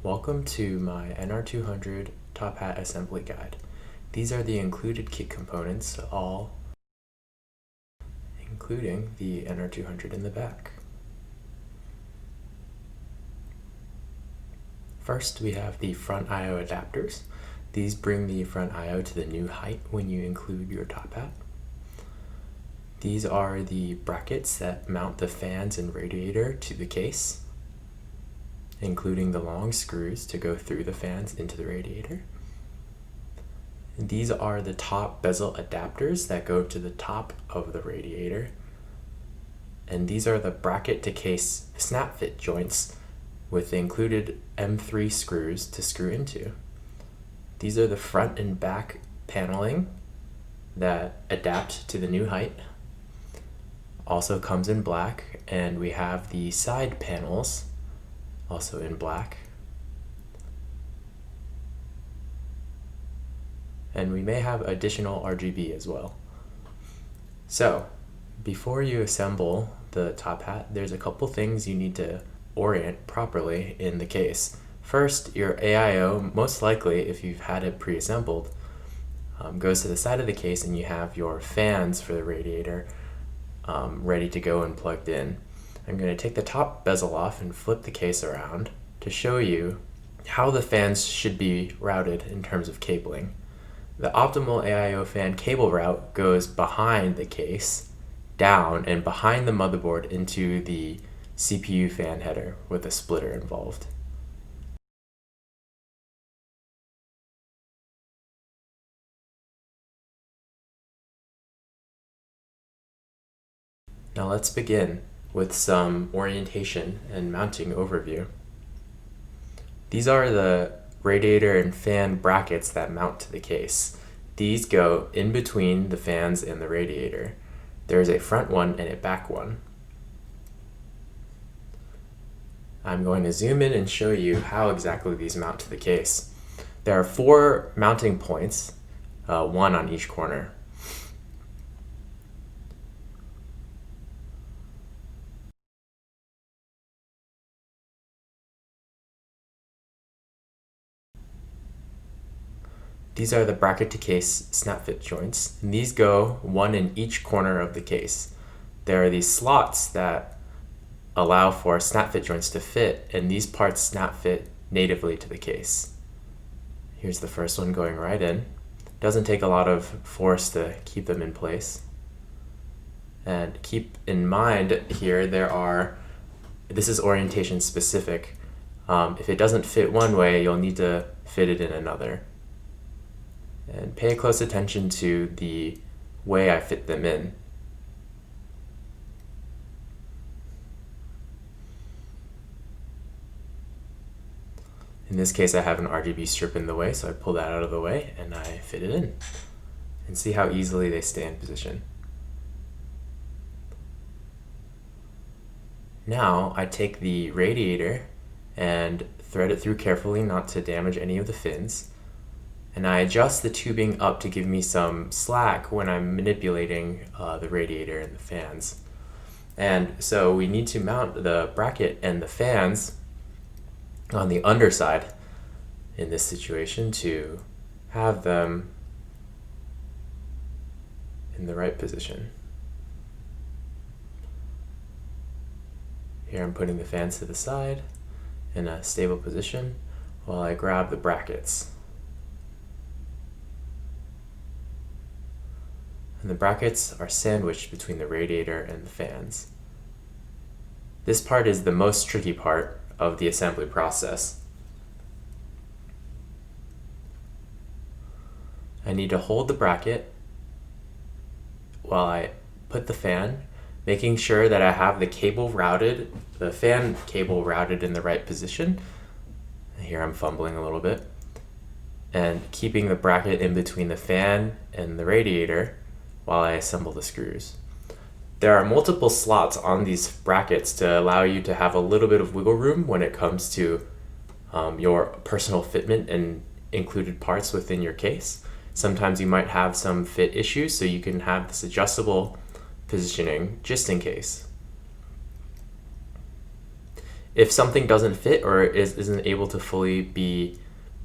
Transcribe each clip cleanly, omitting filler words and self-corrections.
Welcome to my NR200 Top Hat assembly guide. These are the included kit components, all including the NR200 in the back. First, we have the front I/O adapters. These bring the front I/O to the new height when you include your top hat. These are the brackets that mount the fans and radiator to the case, including the long screws to go through the fans into the radiator. And these are the top bezel adapters that go to the top of the radiator. And these are the bracket to case snap fit joints with the included M3 screws to screw into. These are the front and back paneling that adapt to the new height. Also comes in black, and we have the side panels also in black. And we may have additional RGB as well. So, before you assemble the top hat, there's a couple things you need to orient properly in the case. First, your AIO, most likely if you've had it pre-assembled, goes to the side of the case, and you have your fans for the radiator ready to go and plugged in. I'm going to take the top bezel off and flip the case around to show you how the fans should be routed in terms of cabling. The optimal AIO fan cable route goes behind the case, down, and behind the motherboard into the CPU fan header with a splitter involved. Now let's begin with some orientation and mounting overview. These are the radiator and fan brackets that mount to the case. These go in between the fans and the radiator. There's a front one and a back one. I'm going to zoom in and show you how exactly these mount to the case. There are 4 mounting points, one on each corner. These are the bracket to case snap fit joints, and these go one in each corner of the case. There are these slots that allow for snap fit joints to fit, and these parts snap fit natively to the case. Here's the first one going right in. Doesn't take a lot of force to keep them in place. And keep in mind here, this is orientation specific. If it doesn't fit one way, you'll need to fit it in another. And pay close attention to the way I fit them in. In this case, I have an RGB strip in the way, so I pull that out of the way and I fit it in. And see how easily they stay in position. Now I take the radiator and thread it through carefully not to damage any of the fins. And I adjust the tubing up to give me some slack when I'm manipulating the radiator and the fans. And so we need to mount the bracket and the fans on the underside in this situation to have them in the right position. Here I'm putting the fans to the side in a stable position while I grab the brackets. And the brackets are sandwiched between the radiator and the fans. This part is the most tricky part of the assembly process. I need to hold the bracket while I put the fan, making sure that I have the fan cable routed in the right position. Here I'm fumbling a little bit. And keeping the bracket in between the fan and the radiator while I assemble the screws. There are multiple slots on these brackets to allow you to have a little bit of wiggle room when it comes to your personal fitment and included parts within your case. Sometimes you might have some fit issues, so you can have this adjustable positioning just in case. If something doesn't fit or isn't able to fully be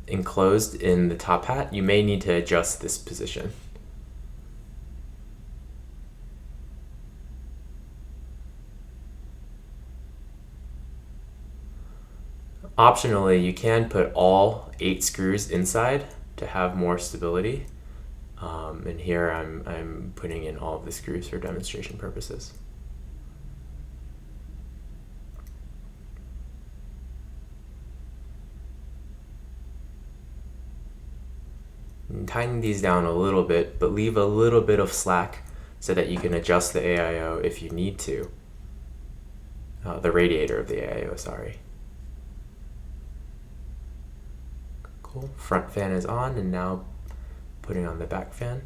enclosed in the top hat, you may need to adjust this position. Optionally, you can put all 8 screws inside to have more stability. And here I'm putting in all of the screws for demonstration purposes. And tighten these down a little bit, but leave a little bit of slack so that you can adjust the AIO if you need to. The radiator of the AIO, sorry. Cool. Front fan is on, and now putting on the back fan.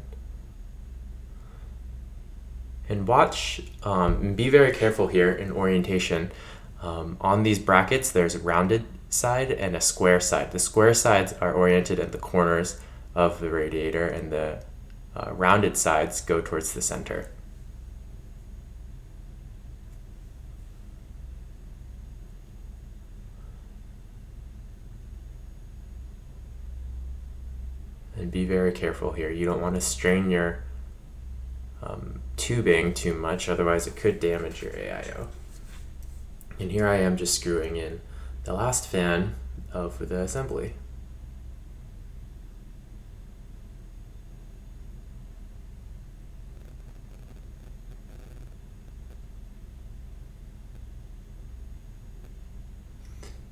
And watch, and be very careful here in orientation. On these brackets, there's a rounded side and a square side. The square sides are oriented at the corners of the radiator, and the rounded sides go towards the center. And be very careful here. You don't want to strain your tubing too much, otherwise it could damage your AIO. And here I am just screwing in the last fan of the assembly.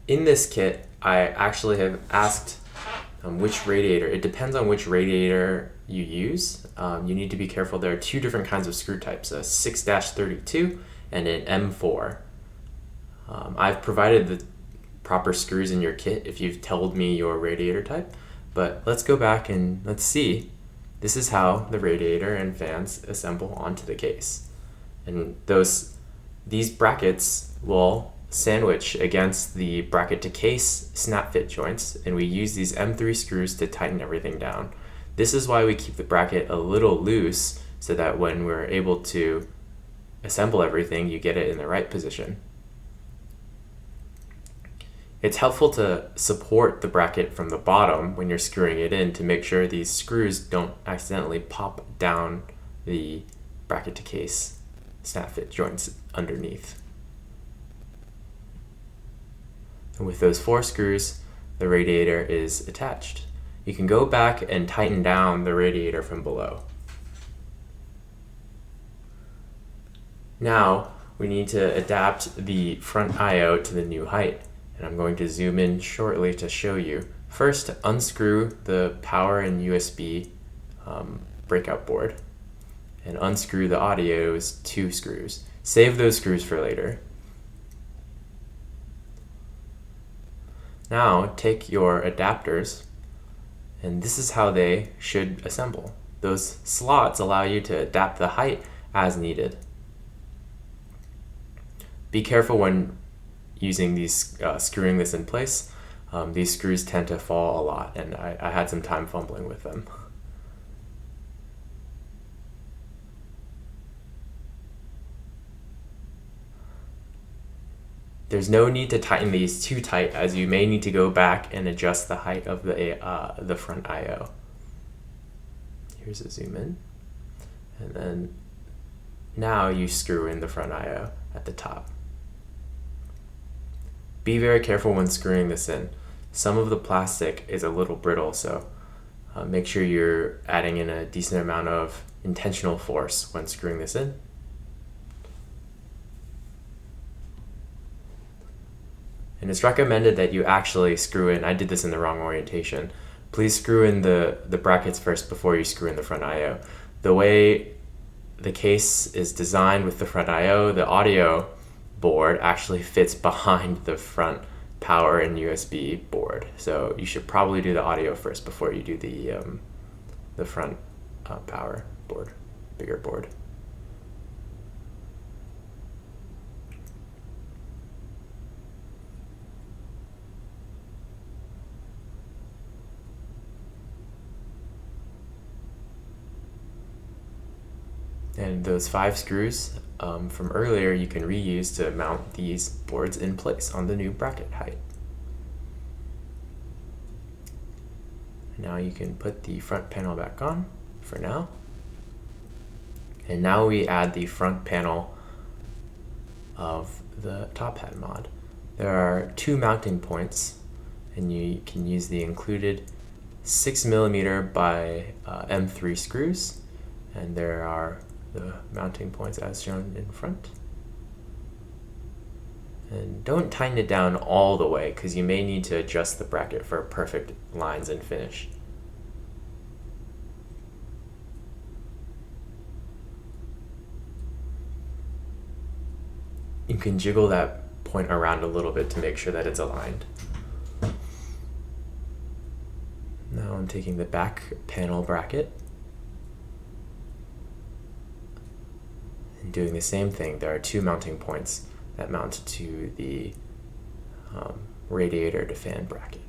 In this kit, I actually have asked which radiator. It depends on which radiator you use. You need to be careful. There are 2 different kinds of screw types, a 6-32 and an M4. I've provided the proper screws in your kit if you've told me your radiator type, but let's go back and let's see. This is how the radiator and fans assemble onto the case. And these brackets will sandwich against the bracket to case snap fit joints, and we use these M3 screws to tighten everything down. This is why we keep the bracket a little loose, so that when we're able to assemble everything, you get it in the right position. It's helpful to support the bracket from the bottom when you're screwing it in to make sure these screws don't accidentally pop down the bracket to case snap fit joints underneath. And with those 4 screws, the radiator is attached. You can go back and tighten down the radiator from below. Now we need to adapt the front IO to the new height, and I'm going to zoom in shortly to show you. First, unscrew the power and USB breakout board, and unscrew the audio's 2 screws. Save those screws for later. Now take your adapters, and this is how they should assemble. Those slots allow you to adapt the height as needed. Be careful when using these, screwing this in place. These screws tend to fall a lot, and I had some time fumbling with them. There's no need to tighten these too tight, as you may need to go back and adjust the height of the front IO. Here's a zoom in. And then now you screw in the front IO at the top. Be very careful when screwing this in. Some of the plastic is a little brittle, so make sure you're adding in a decent amount of intentional force when screwing this in. And it's recommended that you actually screw in, I did this in the wrong orientation, please screw in the brackets first before you screw in the front IO. The way the case is designed with the front IO, the audio board actually fits behind the front power and USB board. So you should probably do the audio first before you do the front power board, bigger board. And those 5 screws from earlier you can reuse to mount these boards in place on the new bracket height. Now you can put the front panel back on for now. And now we add the front panel of the Top Hat mod. There are 2 mounting points, and you can use the included 6mm by M3 screws, and there are the mounting points as shown in front. And don't tighten it down all the way, because you may need to adjust the bracket for perfect lines and finish. You can jiggle that point around a little bit to make sure that it's aligned. Now I'm taking the back panel bracket and doing the same thing. There are 2 mounting points that mount to the radiator to fan bracket.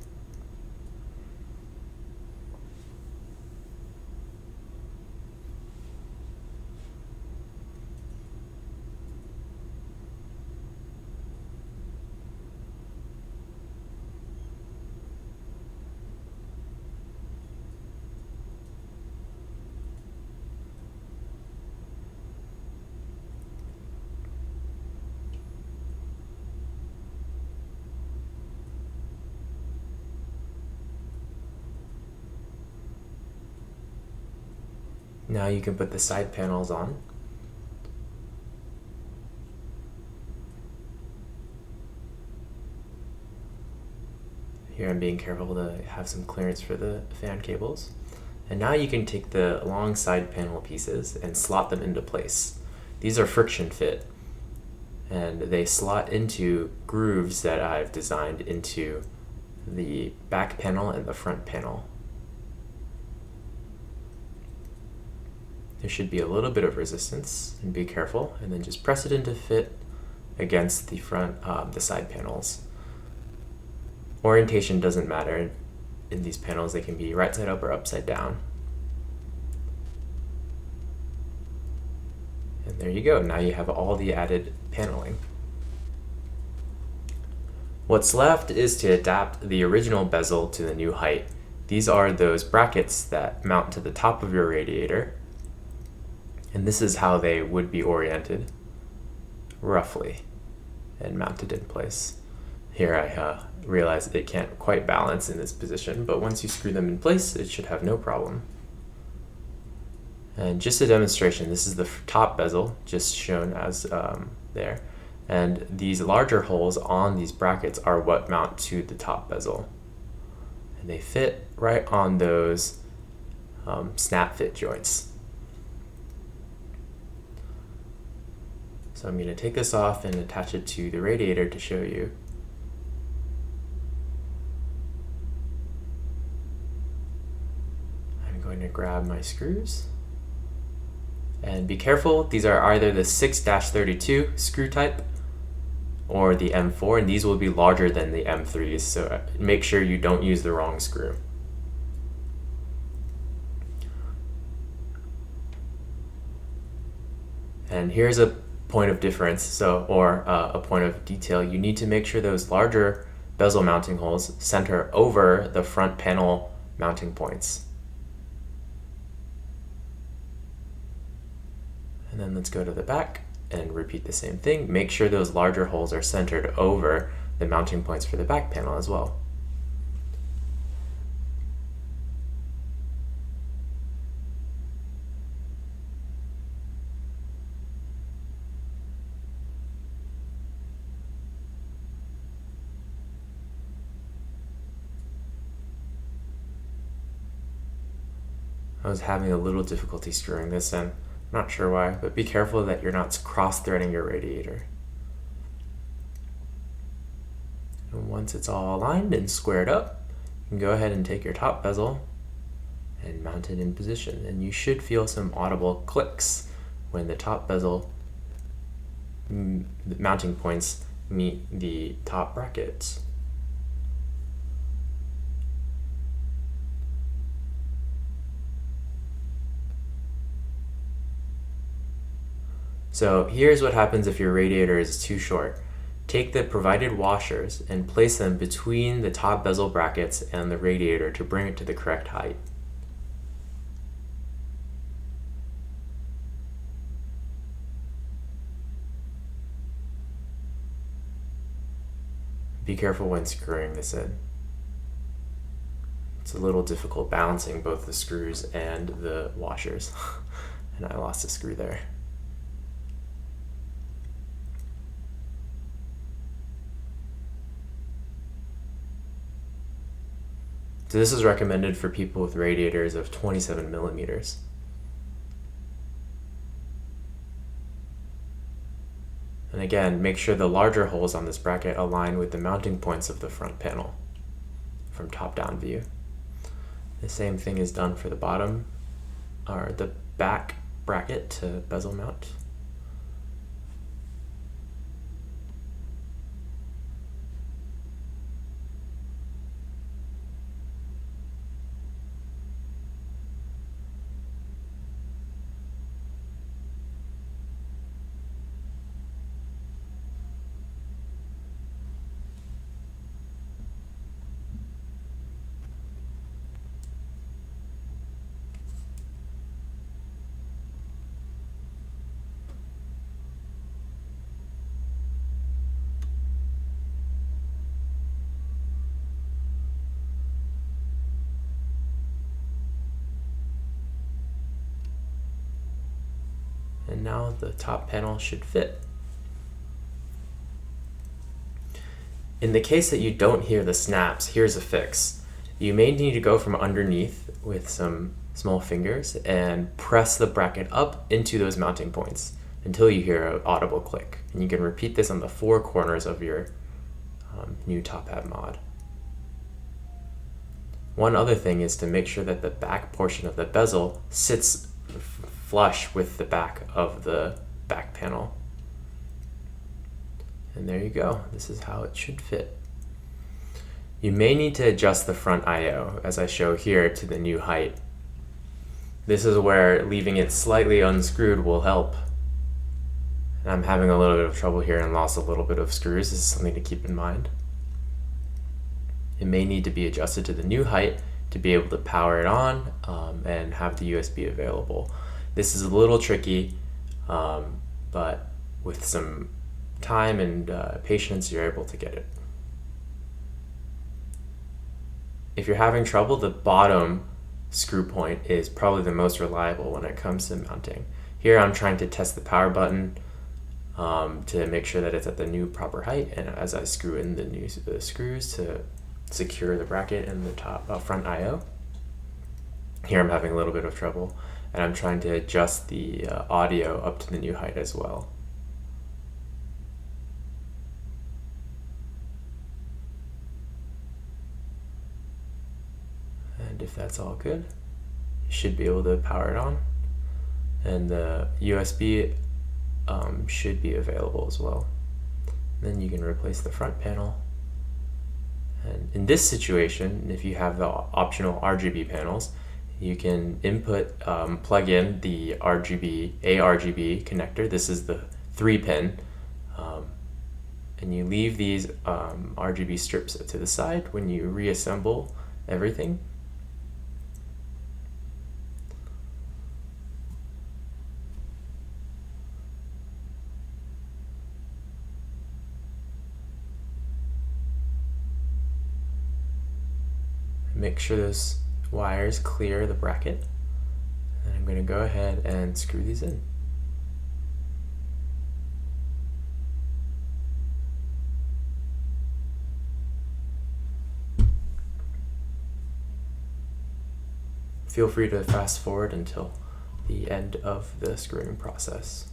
Now you can put the side panels on. Here I'm being careful to have some clearance for the fan cables. And now you can take the long side panel pieces and slot them into place. These are friction fit, and they slot into grooves that I've designed into the back panel and the front panel. There should be a little bit of resistance, and be careful, and then just press it into fit against the front, the side panels. Orientation doesn't matter in these panels. They can be right side up or upside down. And there you go. Now you have all the added paneling. What's left is to adapt the original bezel to the new height. These are those brackets that mount to the top of your radiator. And this is how they would be oriented, roughly, and mounted in place. Here I realize they can't quite balance in this position, but once you screw them in place, it should have no problem. And just a demonstration, this is the top bezel, just shown as there. And these larger holes on these brackets are what mount to the top bezel. And they fit right on those snap fit joints. So I'm going to take this off and attach it to the radiator to show you. I'm going to grab my screws. And be careful, these are either the 6-32 screw type or the M4, and these will be larger than the M3s, so make sure you don't use the wrong screw. And here's a point of difference, or a point of detail. You need to make sure those larger bezel mounting holes center over the front panel mounting points. And then let's go to the back and repeat the same thing. Make sure those larger holes are centered over the mounting points for the back panel as well. I was having a little difficulty screwing this in. Not sure why, but be careful that you're not cross-threading your radiator. And once it's all aligned and squared up, you can go ahead and take your top bezel and mount it in position. And you should feel some audible clicks when the top bezel mounting points meet the top brackets. So here's what happens if your radiator is too short. Take the provided washers and place them between the top bezel brackets and the radiator to bring it to the correct height. Be careful when screwing this in. It's a little difficult balancing both the screws and the washers. And I lost a screw there. So this is recommended for people with radiators of 27 millimeters. And again, make sure the larger holes on this bracket align with the mounting points of the front panel from top-down view. The same thing is done for the bottom, or the back bracket to bezel mount. And now the top panel should fit. In the case that you don't hear the snaps, here's a fix. You may need to go from underneath with some small fingers and press the bracket up into those mounting points until you hear an audible click. And you can repeat this on the four corners of your new Top Hat mod. One other thing is to make sure that the back portion of the bezel sits flush with the back of the back panel. And there you go. This is how it should fit. You may need to adjust the front I/O, as I show here, to the new height. This is where leaving it slightly unscrewed will help. And I'm having a little bit of trouble here and lost a little bit of screws. This is something to keep in mind. It may need to be adjusted to the new height to be able to power it on and have the USB available. This is a little tricky, but with some time and patience, you're able to get it. If you're having trouble, the bottom screw point is probably the most reliable when it comes to mounting. Here I'm trying to test the power button to make sure that it's at the new proper height, and as I screw in the screws to secure the bracket and the top front I/O. Here I'm having a little bit of trouble, and I'm trying to adjust the audio up to the new height as well. And if that's all good, you should be able to power it on, and the USB should be available as well. Then you can replace the front panel. And in this situation, if you have the optional RGB panels, you can plug in the ARGB connector. This is the 3-pin, and you leave these RGB strips to the side when you reassemble everything. Make sure those wires clear the bracket, and I'm going to go ahead and screw these in. Feel free to fast forward until the end of the screwing process.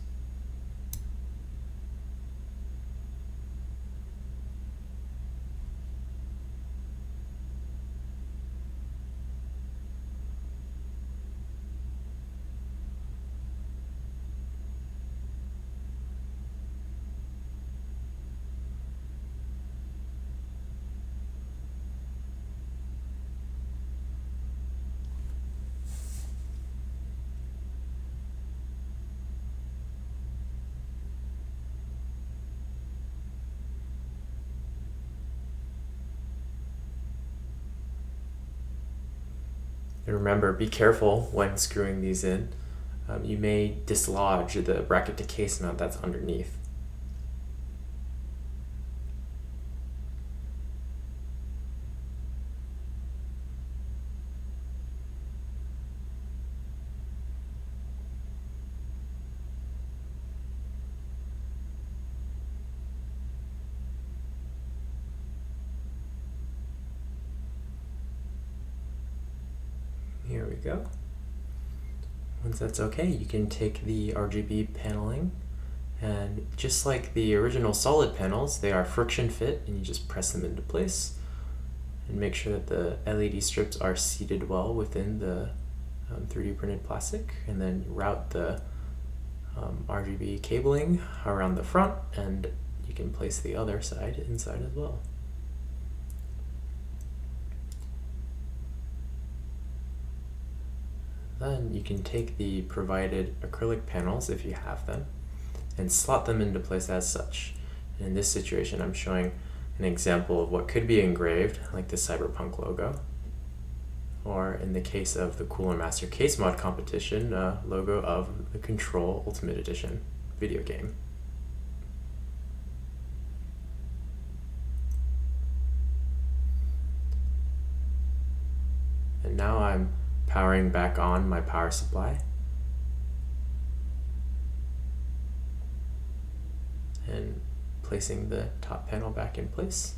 And remember, be careful when screwing these in. You may dislodge the bracket to case mount that's underneath. Here we go. Once that's okay, you can take the RGB paneling, and just like the original solid panels, they are friction fit, and you just press them into place and make sure that the LED strips are seated well within the 3D printed plastic, and then route the RGB cabling around the front, and you can place the other side inside as well. Then you can take the provided acrylic panels, if you have them, and slot them into place as such. And in this situation, I'm showing an example of what could be engraved, like the Cyberpunk logo, or in the case of the Cooler Master Case Mod competition, logo of the Control Ultimate Edition video game. And now I'm powering back on my power supply. And placing the top panel back in place.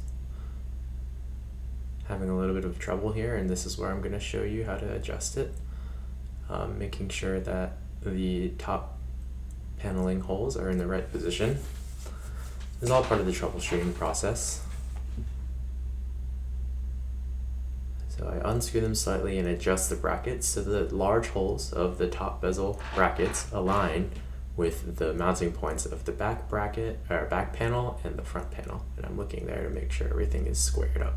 Having a little bit of trouble here, and this is where I'm going to show you how to adjust it. Making sure that the top paneling holes are in the right position. This is all part of the troubleshooting process. So I unscrew them slightly and adjust the brackets so the large holes of the top bezel brackets align with the mounting points of the back bracket, or back panel, and the front panel. And I'm looking there to make sure everything is squared up.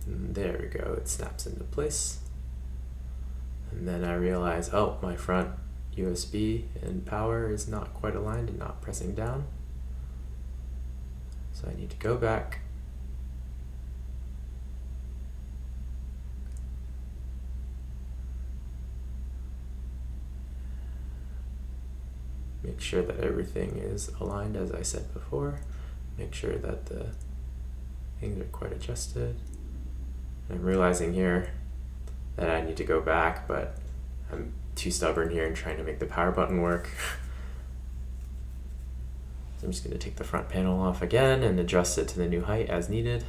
And there we go, it snaps into place. And then I realize, oh, my front USB and power is not quite aligned and not pressing down. So I need to go back. Make sure that everything is aligned as I said before. Make sure that the things are quite adjusted. I'm realizing here that I need to go back, but I'm too stubborn here and trying to make the power button work. So I'm just going to take the front panel off again and adjust it to the new height as needed.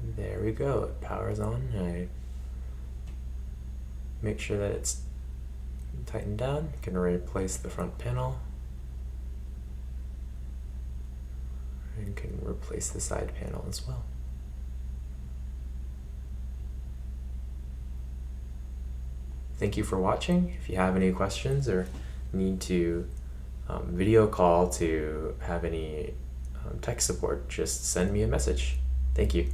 And there we go, it powers on. I make sure that it's tightened down. I'm going to replace the front panel. And can replace the side panel as well. Thank you for watching. If you have any questions or need to video call to have any tech support, just send me a message. Thank you.